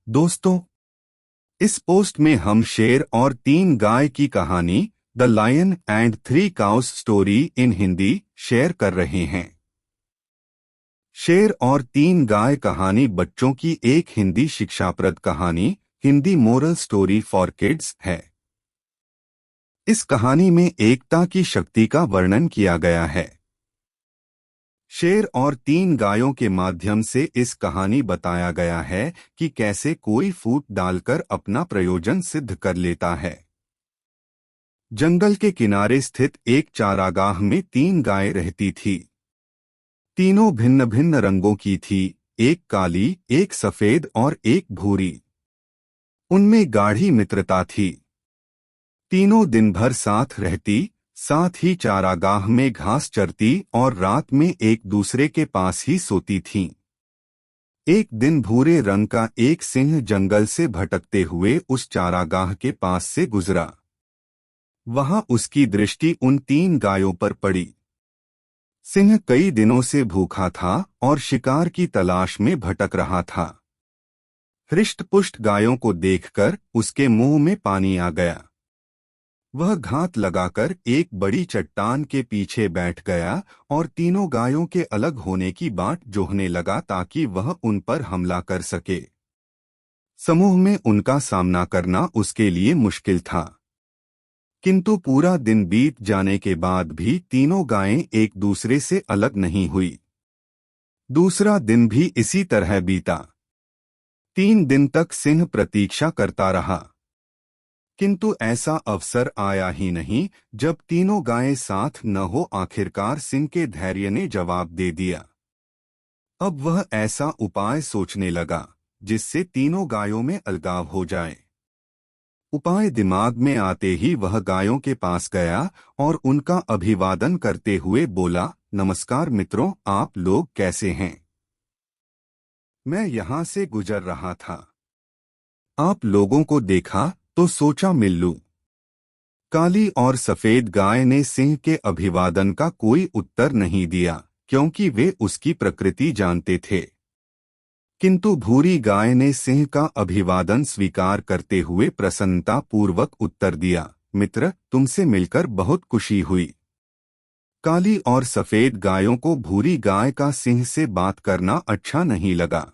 दोस्तों, इस पोस्ट में हम शेर और 3 गाय की कहानी the lion and 3 cows story in Hindi share कर रहे हैं। शेर और 3 गाय कहानी बच्चों की एक हिंदी शिक्षाप्रद कहानी, Hindi moral story for kids है। इस कहानी में एकता की शक्ति का वर्णन किया गया है। शेर और 3 गायों के माध्यम से इस कहानी बताया गया है कि कैसे कोई फूट डालकर अपना प्रयोजन सिद्ध कर लेता है। जंगल के किनारे स्थित एक चारागाह में 3 गायें रहती थी। तीनों भिन्न भिन्न रंगों की थी, एक काली, एक सफेद और एक भूरी। उनमें गाढ़ी मित्रता थी। तीनों दिन भर साथ रहती, साथ ही चारागाह में घास चरती और रात में एक दूसरे के पास ही सोती थीं। एक दिन भूरे रंग का एक सिंह जंगल से भटकते हुए उस चारागाह के पास से गुजरा। वहां उसकी दृष्टि उन 3 गायों पर पड़ी। सिंह कई दिनों से भूखा था और शिकार की तलाश में भटक रहा था। हृष्ट-पुष्ट गायों को देखकर उसके मुंह में पानी आ गया। वह घात लगाकर एक बड़ी चट्टान के पीछे बैठ गया और तीनों गायों के अलग होने की बाट जोहने लगा ताकि वह उन पर हमला कर सके। समूह में उनका सामना करना उसके लिए मुश्किल था, किंतु पूरा दिन बीत जाने के बाद भी तीनों गायें एक दूसरे से अलग नहीं हुई। दूसरा दिन भी इसी तरह बीता। 3 दिन तक सिंह प्रतीक्षा करता रहा, किंतु ऐसा अवसर आया ही नहीं। जब तीनों गायें साथ न हो, आखिरकार सिंह के धैर्य ने जवाब दे दिया। अब वह ऐसा उपाय सोचने लगा जिससे तीनों गायों में अलगाव हो जाए। उपाय दिमाग में आते ही वह गायों के पास गया और उनका अभिवादन करते हुए बोला, नमस्कार मित्रों, आप लोग कैसे हैं? मैं यहाँ से गुजर रहा था। आप लोगों को देखा तो सोचा मिल लूं। काली और सफेद गाय ने सिंह के अभिवादन का कोई उत्तर नहीं दिया, क्योंकि वे उसकी प्रकृति जानते थे। किंतु भूरी गाय ने सिंह का अभिवादन स्वीकार करते हुए प्रसन्नता पूर्वक उत्तर दिया, मित्र, तुमसे मिलकर बहुत खुशी हुई। काली और सफेद गायों को भूरी गाय का सिंह से बात करना अच्छा नहीं लगा।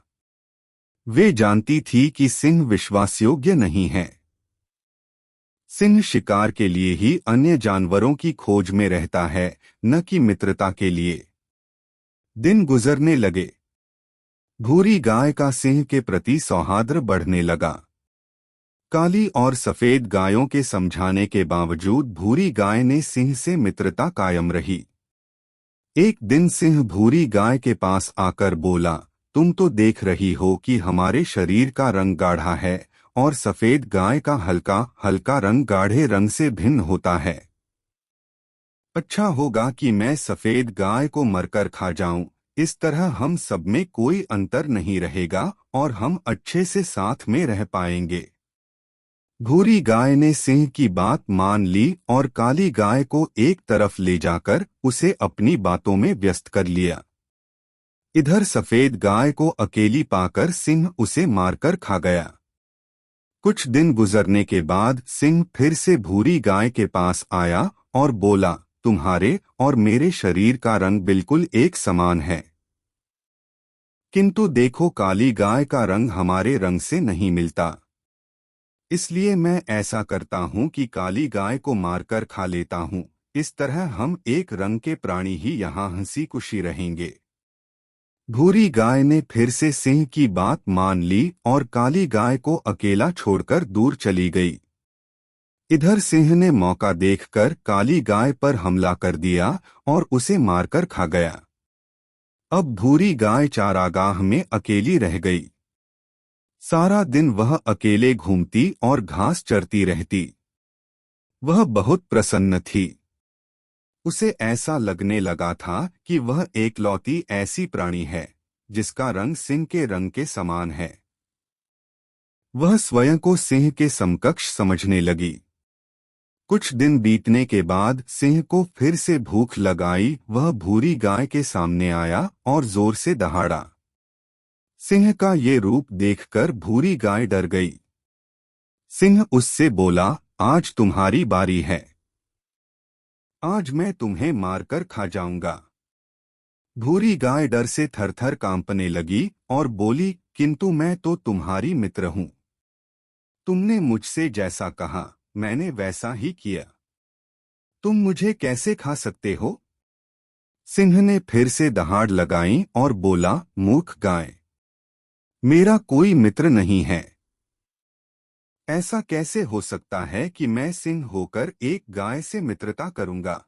वे जानती थी कि सिंह विश्वासयोग्य नहीं है। सिंह शिकार के लिए ही अन्य जानवरों की खोज में रहता है, न कि मित्रता के लिए। दिन गुजरने लगे। भूरी गाय का सिंह के प्रति सौहार्द बढ़ने लगा। काली और सफेद गायों के समझाने के बावजूद भूरी गाय ने सिंह से मित्रता कायम रही। एक दिन सिंह भूरी गाय के पास आकर बोला, तुम तो देख रही हो कि हमारे शरीर का रंग गाढ़ा है और सफेद गाय का हल्का हल्का रंग गाढ़े रंग से भिन्न होता है। अच्छा होगा कि मैं सफेद गाय को मरकर खा जाऊं, इस तरह हम सब में कोई अंतर नहीं रहेगा और हम अच्छे से साथ में रह पाएंगे। भूरी गाय ने सिंह की बात मान ली और काली गाय को एक तरफ ले जाकर उसे अपनी बातों में व्यस्त कर लिया। इधर सफेद गाय को अकेली पाकर सिंह उसे मारकर खा गया। कुछ दिन गुजरने के बाद सिंह फिर से भूरी गाय के पास आया और बोला, तुम्हारे और मेरे शरीर का रंग बिल्कुल एक समान है, किंतु देखो काली गाय का रंग हमारे रंग से नहीं मिलता। इसलिए मैं ऐसा करता हूँ कि काली गाय को मारकर खा लेता हूँ। इस तरह हम एक रंग के प्राणी ही यहाँ हंसी खुशी रहेंगे। भूरी गाय ने फिर से सिंह की बात मान ली और काली गाय को अकेला छोड़कर दूर चली गई। इधर सिंह ने मौका देखकर काली गाय पर हमला कर दिया और उसे मारकर खा गया। अब भूरी गाय चारागाह में अकेली रह गई। सारा दिन वह अकेले घूमती और घास चरती रहती। वह बहुत प्रसन्न थी। उसे ऐसा लगने लगा था कि वह एकलौती ऐसी प्राणी है जिसका रंग सिंह के रंग के समान है। वह स्वयं को सिंह के समकक्ष समझने लगी। कुछ दिन बीतने के बाद सिंह को फिर से भूख लगाई। वह भूरी गाय के सामने आया और जोर से दहाड़ा। सिंह का ये रूप देखकर भूरी गाय डर गई। सिंह उससे बोला, आज तुम्हारी बारी है। आज मैं तुम्हें मारकर खा जाऊंगा। भूरी गाय डर से थरथर कांपने लगी और बोली, किंतु मैं तो तुम्हारी मित्र हूं। तुमने मुझसे जैसा कहा मैंने वैसा ही किया। तुम मुझे कैसे खा सकते हो? सिंह ने फिर से दहाड़ लगाई और बोला, मूर्ख गाय, मेरा कोई मित्र नहीं है। ऐसा कैसे हो सकता है कि मैं सिंह होकर एक गाय से मित्रता करूंगा?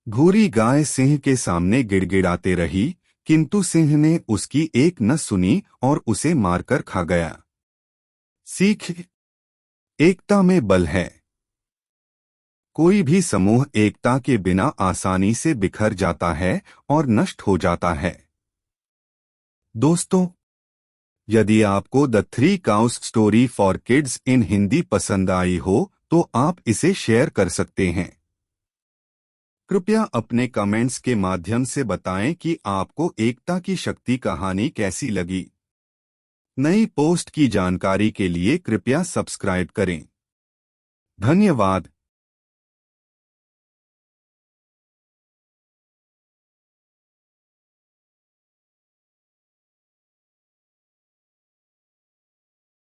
भूरी गाय सिंह के सामने गिड़गिड़ाते रही, किंतु सिंह ने उसकी एक न सुनी और उसे मारकर खा गया। सीख, एकता में बल है। कोई भी समूह एकता के बिना आसानी से बिखर जाता है और नष्ट हो जाता है। दोस्तों, यदि आपको the 3 cows story for kids in Hindi पसंद आई हो तो आप इसे शेयर कर सकते हैं। कृपया अपने कमेंट्स के माध्यम से बताएं कि आपको एकता की शक्ति कहानी कैसी लगी। नई पोस्ट की जानकारी के लिए कृपया सब्सक्राइब करें। धन्यवाद।